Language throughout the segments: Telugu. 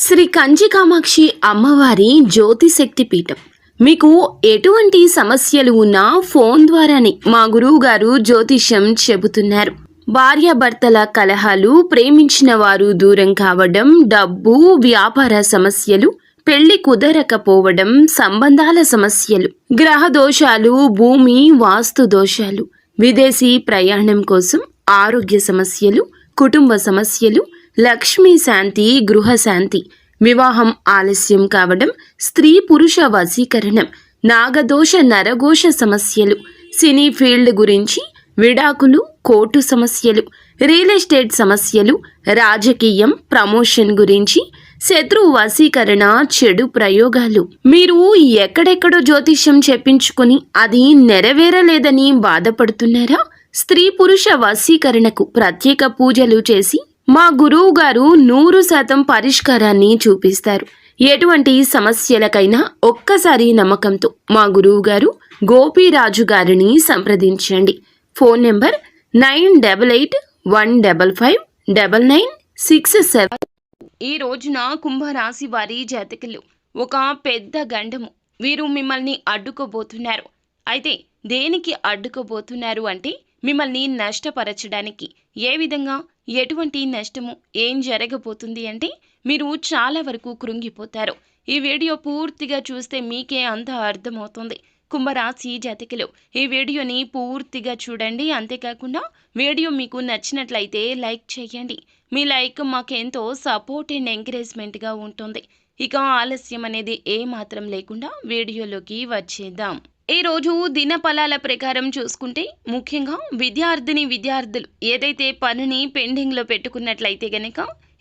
శ్రీ కంచి కామాక్షి అమ్మవారి జ్యోతిశక్తి పీఠం. మీకు ఎటువంటి సమస్యలు ఉన్నా ఫోన్ ద్వారానే మా గురువు గారు జ్యోతిష్యం చెబుతున్నారు. భార్యాభర్తల కలహాలు, ప్రేమించిన వారు దూరం కావడం, డబ్బు, వ్యాపార సమస్యలు, పెళ్లి కుదరకపోవడం, సంబంధాల సమస్యలు, గ్రహ దోషాలు, భూమి వాస్తు దోషాలు, విదేశీ ప్రయాణం కోసం, ఆరోగ్య సమస్యలు, కుటుంబ సమస్యలు, లక్ష్మీ శాంతి, గృహశాంతి, వివాహం ఆలస్యం కావడం, స్త్రీ పురుష వశీకరణం, నాగదోష నరఘోష సమస్యలు, సినీ ఫీల్డ్ గురించి, విడాకులు, కోర్టు సమస్యలు, రియల్ ఎస్టేట్ సమస్యలు, రాజకీయం, ప్రమోషన్ గురించి, శత్రు వశీకరణ, చెడు ప్రయోగాలు. మీరు ఎక్కడెక్కడో జ్యోతిష్యం చెప్పించుకుని అది నెరవేరలేదని బాధపడుతున్నారా? స్త్రీ పురుష వశీకరణకు ప్రత్యేక పూజలు చేసి మా గురువు గారు 100% పరిష్కారాన్ని చూపిస్తారు. ఎటువంటి సమస్యలకైనా ఒక్కసారి నమ్మకంతో మా గురువు గారు గోపీరాజు గారిని సంప్రదించండి. Phone number 9815559967. ఈ రోజున కుంభరాశి వారి జాతకులు ఒక పెద్ద గండము. వీరు మిమ్మల్ని అడ్డుకోబోతున్నారు. అయితే దేనికి అడ్డుకోబోతున్నారు అంటే మిమ్మల్ని నష్టపరచడానికి. ఏ విధంగా, ఎటువంటి నష్టము, ఏం జరగబోతుంది అంటే మీరు చాలా వరకు కృంగిపోతారు. ఈ వీడియో పూర్తిగా చూస్తే మీకే అంత అర్థమవుతుంది. కుంభరాశి జాతకులు ఈ వీడియోని పూర్తిగా చూడండి. అంతేకాకుండా వీడియో మీకు నచ్చినట్లయితే లైక్ చేయండి. మీ లైక్ మాకెంతో సపోర్ట్ అండ్ ఎంకరేజ్మెంట్గా ఉంటుంది. ఇక ఆలస్యం అనేది ఏమాత్రం లేకుండా వీడియోలోకి వచ్చేద్దాం. ఈ రోజు దినఫలాల ప్రకారం చూసుకుంటే ముఖ్యంగా విద్యార్థులు ఏదైతే పనిని పెండింగ్లో పెట్టుకున్నట్లయితే గనక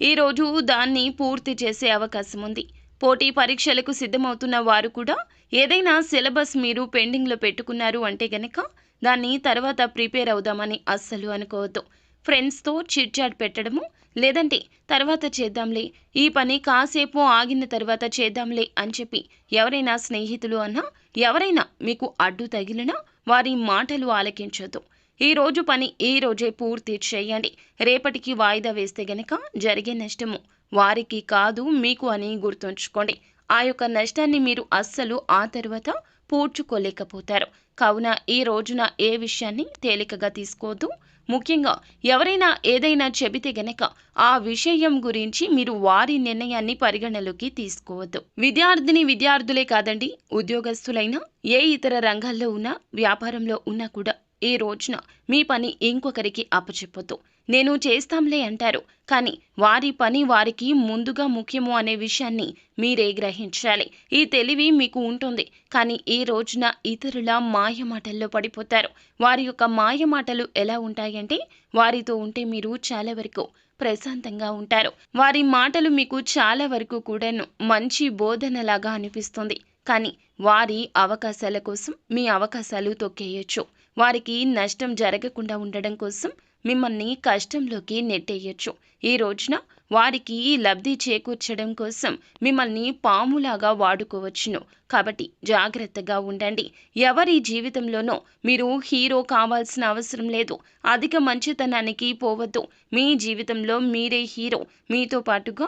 ఈరోజు దాన్ని పూర్తి చేసే అవకాశం ఉంది. పోటీ పరీక్షలకు సిద్ధమవుతున్న వారు కూడా ఏదైనా సిలబస్ మీరు పెండింగ్లో పెట్టుకున్నారు అంటే గనక దాన్ని తర్వాత ప్రిపేర్ అవుదామని అస్సలు అనుకోవద్దు. ఫ్రెండ్స్తో చిట్ చాట్ పెట్టడము, లేదంటే తర్వాత చేద్దాంలే, ఈ పని కాసేపు ఆగిన తర్వాత చేద్దాంలే అని చెప్పి ఎవరైనా స్నేహితులు అన్నా, ఎవరైనా మీకు అడ్డు తగిలినా వారి మాటలు ఆలకించొద్దు. ఈ రోజు పని ఈ రోజే పూర్తి చేయండి. రేపటికి వాయిదా వేస్తే గనక జరిగే నష్టము వారికి కాదు మీకు అని గుర్తుంచుకోండి. ఆ యొక్క నష్టాన్ని మీరు అస్సలు ఆ తర్వాత పూడ్చుకోలేకపోతారు. కావున ఈ రోజున ఏ విషయాన్ని తేలికగా తీసుకోవద్దు. ముఖ్యంగా ఎవరైనా ఏదైనా చెబితే గనక ఆ విషయం గురించి మీరు వారి నిర్ణయాన్ని పరిగణలోకి తీసుకోవద్దు. విద్యార్థులే కాదండి, ఉద్యోగస్తులైనా, ఏ ఇతర రంగాల్లో ఉన్నా, వ్యాపారంలో ఉన్నా కూడా ఈ రోజున మీ పని ఇంకొకరికి అప్పచెప్పొద్దు. నేను చేస్తాంలే అంటారు, కానీ వారి పని వారికి ముందుగా ముఖ్యము అనే విషయాన్ని మీరే గ్రహించాలి. ఈ తెలివి మీకు ఉంటుంది, కానీ ఈ రోజున ఇతరుల మాయమాటల్లో పడిపోతారు. వారి యొక్క మాయమాటలు ఎలా ఉంటాయంటే వారితో ఉంటే మీరు చాలా వరకు ప్రశాంతంగా ఉంటారు. వారి మాటలు మీకు చాలా వరకు కూడాను మంచి బోధనలాగా అనిపిస్తుంది, కానీ వారి అవకాశాల కోసం మీ అవకాశాలు తొక్కేయచ్చు. వారికి నష్టం జరగకుండా ఉండడం కోసం మిమ్మల్ని కష్టంలోకి నెట్టేయచ్చు. ఈ రోజున వారికి లబ్ధి చేకూర్చడం కోసం మిమ్మల్ని పాములాగా వాడుకోవచ్చును. కాబట్టి జాగ్రత్తగా ఉండండి. ఎవరి జీవితంలోనో మీరు హీరో కావాల్సిన అవసరం లేదు. అధిక మంచితనానికి పోవద్దు. మీ జీవితంలో మీరే హీరో. మీతో పాటుగా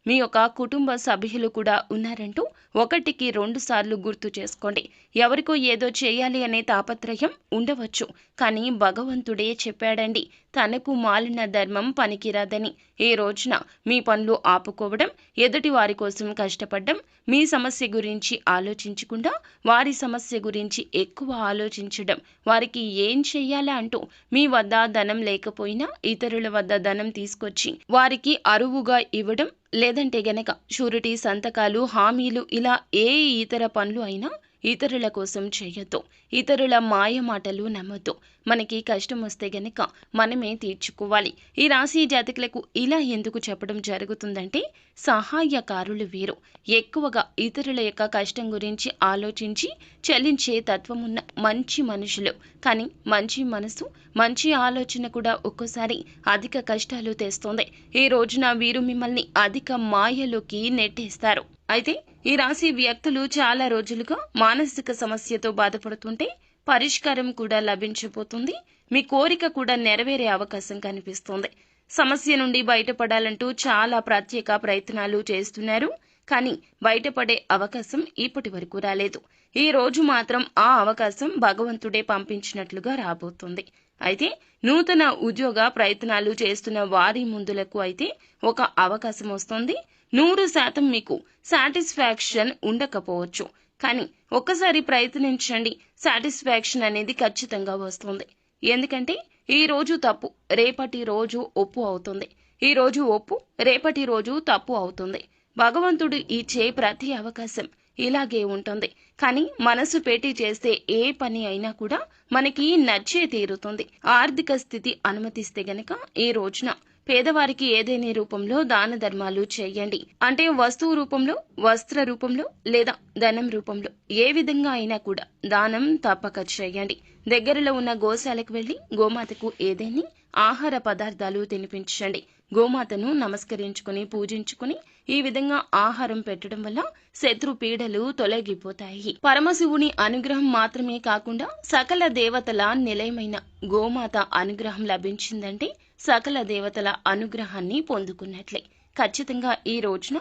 మీ యొక్క కుటుంబ సభ్యులు కూడా ఉన్నారంటూ 1కి 2 సార్లు గుర్తు చేసుకోండి. ఎవరికో ఏదో చేయాలి అనే తాపత్రయం ఉండవచ్చు, కానీ భగవంతుడే చెప్పాడండి, తనకు మాలిన ధర్మం పనికిరాదని. ఈ రోజున మీ పనులు ఆపుకోవడం, ఎదుటి వారి కోసం కష్టపడడం, మీ సమస్య గురించి ఆలోచించకుండా వారి సమస్య గురించి ఎక్కువ ఆలోచించడం, వారికి ఏం చెయ్యాలా అంటూ మీ వద్ద ధనం లేకపోయినా ఇతరుల వద్ద ధనం తీసుకొచ్చి వారికి అరువుగా ఇవ్వడం, లేదంటే గనక షూరిటీ సంతకాలు, హామీలు, ఇలా ఏ ఇతర పనులు అయినా ఇతరుల కోసం చేయొద్దు. ఇతరుల మాయ మాటలు నమ్మొద్దు. మనకి కష్టం వస్తే గనక మనమే తీర్చుకోవాలి. ఈ రాశి జాతకులకు ఇలా ఎందుకు చెప్పడం జరుగుతుందంటే సహాయకారులు వీరు ఎక్కువగా ఇతరుల యొక్క కష్టం గురించి ఆలోచించి చలించే తత్వమున్న మంచి మనుషులు. కానీ మంచి మనసు, మంచి ఆలోచన కూడా ఒక్కోసారి అధిక కష్టాలు తెస్తుంది. ఈ రోజున వీరు మిమ్మల్ని అధిక మాయలోకి నెట్టేస్తారు. అయితే ఈ రాశి వ్యక్తులు చాలా రోజులుగా మానసిక సమస్యతో బాధపడుతుంటే పరిష్కారం కూడా లభించబోతుంది. మీ కోరిక కూడా నెరవేరే అవకాశం కనిపిస్తుంది. సమస్య నుండి బయటపడాలంటూ చాలా ప్రత్యేక ప్రయత్నాలు చేస్తున్నారు. కానీ బయటపడే అవకాశం ఇప్పటి వరకు రాలేదు. ఈ రోజు మాత్రం ఆ అవకాశం భగవంతుడే పంపించినట్లుగా రాబోతుంది. అయితే నూతన ఉద్యోగ ప్రయత్నాలు చేస్తున్న వారి ముందులకు అయితే ఒక అవకాశం వస్తుంది. 100% మీకు సాటిస్ఫాక్షన్ ఉండకపోవచ్చు, కానీ ఒక్కసారి ప్రయత్నించండి. సాటిస్ఫాక్షన్ అనేది ఖచ్చితంగా వస్తుంది. ఎందుకంటే ఈ రోజు తప్పు రేపటి రోజు ఒప్పు అవుతుంది. ఈ రోజు ఒప్పు రేపటి రోజు తప్పు అవుతుంది. భగవంతుడు ఇచ్చే ప్రతి అవకాశం ఇలాగే ఉంటుంది. కానీ మనసు పెట్టి చేస్తే ఏ పని అయినా కూడా మనకి నచ్చే తీరుతుంది. ఆర్థిక స్థితి అనుమతిస్తే గనక ఈ రోజున పేదవారికి ఏదైనా రూపంలో దాన ధర్మాలు చేయండి. అంటే వస్తువు రూపంలో, వస్త్ర రూపంలో లేదా ధనం రూపంలో ఏ విధంగా అయినా కూడా దానం తప్పక చేయండి. దగ్గరలో ఉన్న గోశాలకు వెళ్లి గోమాతకు ఏదైనా ఆహార పదార్థాలు తినిపించండి. గోమాతను నమస్కరించుకుని పూజించుకుని ఈ విధంగా ఆహారం పెట్టడం వల్ల శత్రు పీడలు తొలగిపోతాయి. పరమశివుని అనుగ్రహం మాత్రమే కాకుండా సకల దేవతల నిలయమైన గోమాత అనుగ్రహం లభించిందంటే సకల దేవతల అనుగ్రహాన్ని పొందుకున్నట్లే. ఖచ్చితంగా ఈ రోజున